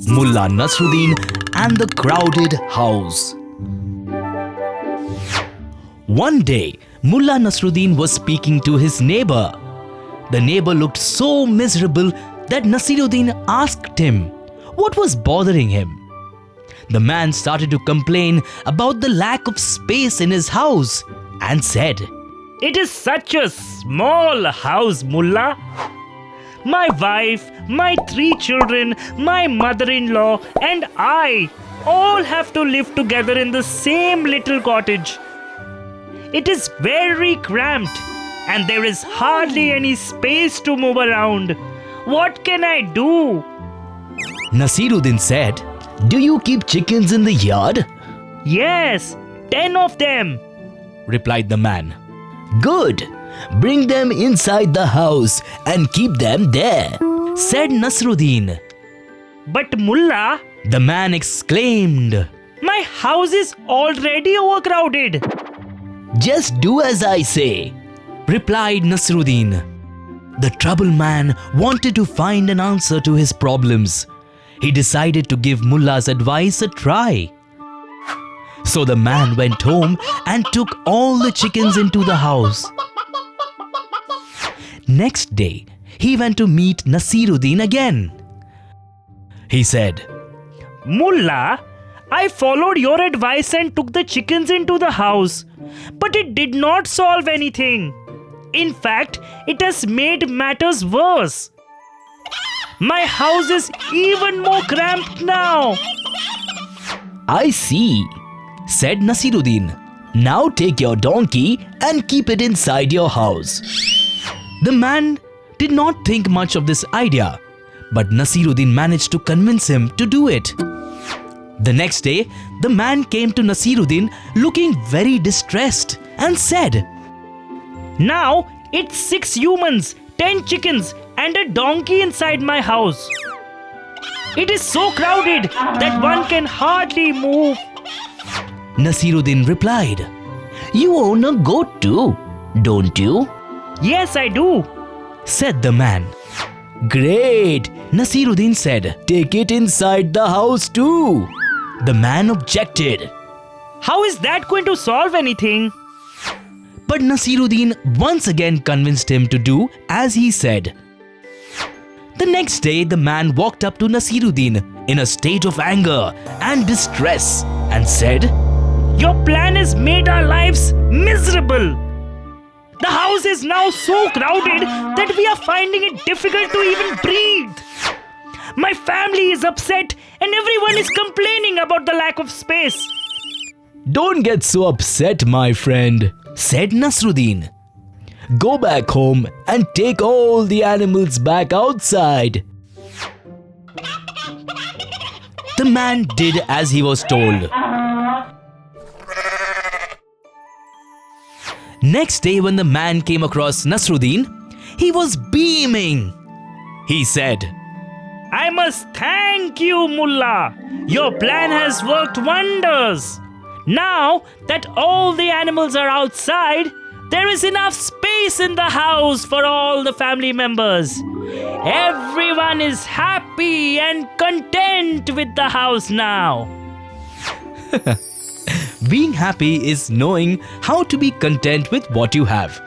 Mullah Nasruddin and the Crowded House. One day, Mullah Nasruddin was speaking to his neighbor. The neighbor looked so miserable that Nasiruddin asked him what was bothering him. The man started to complain about the lack of space in his house and said, It is such a small house, Mullah. My wife, my 3 children, my mother-in-law and I all have to live together in the same little cottage. It is very cramped and there is hardly any space to move around. What can I do? Nasiruddin said, Do you keep chickens in the yard? Yes, 10 of them. Replied the man. Good. Bring them inside the house and keep them there, said Nasruddin. But Mullah, The man exclaimed, my house is already overcrowded. Just do as I say, replied Nasruddin. The troubled man wanted to find an answer to his problems. He decided to give Mullah's advice a try. So the man went home and took all the chickens into the house. Next day, he went to meet Nasiruddin again. He said, Mullah, I followed your advice and took the chickens into the house, but it did not solve anything. In fact, it has made matters worse. My house is even more cramped now. I see, said Nasiruddin. Now take your donkey and keep it inside your house. The man did not think much of this idea, but Nasiruddin managed to convince him to do it. The next day, the man came to Nasiruddin looking very distressed and said, Now it's 6 humans, 10 chickens and a donkey inside my house. It is so crowded that one can hardly move. Nasiruddin replied, You own a goat too, don't you? Yes, I do, said the man. Great, Nasiruddin said. Take it inside the house too. The man objected. How is that going to solve anything? But Nasiruddin once again convinced him to do as he said. The next day, the man walked up to Nasiruddin in a state of anger and distress and said, Your plan has made our lives miserable. The house is now so crowded that we are finding it difficult to even breathe. My family is upset and everyone is complaining about the lack of space. Don't get so upset, my friend, said Nasruddin. Go back home and take all the animals back outside. The man did as he was told. Next day, when the man came across Nasruddin, he was beaming. He said, I must thank you, Mullah. Your plan has worked wonders. Now that all the animals are outside, there is enough space in the house for all the family members. Everyone is happy and content with the house now. Being happy is knowing how to be content with what you have.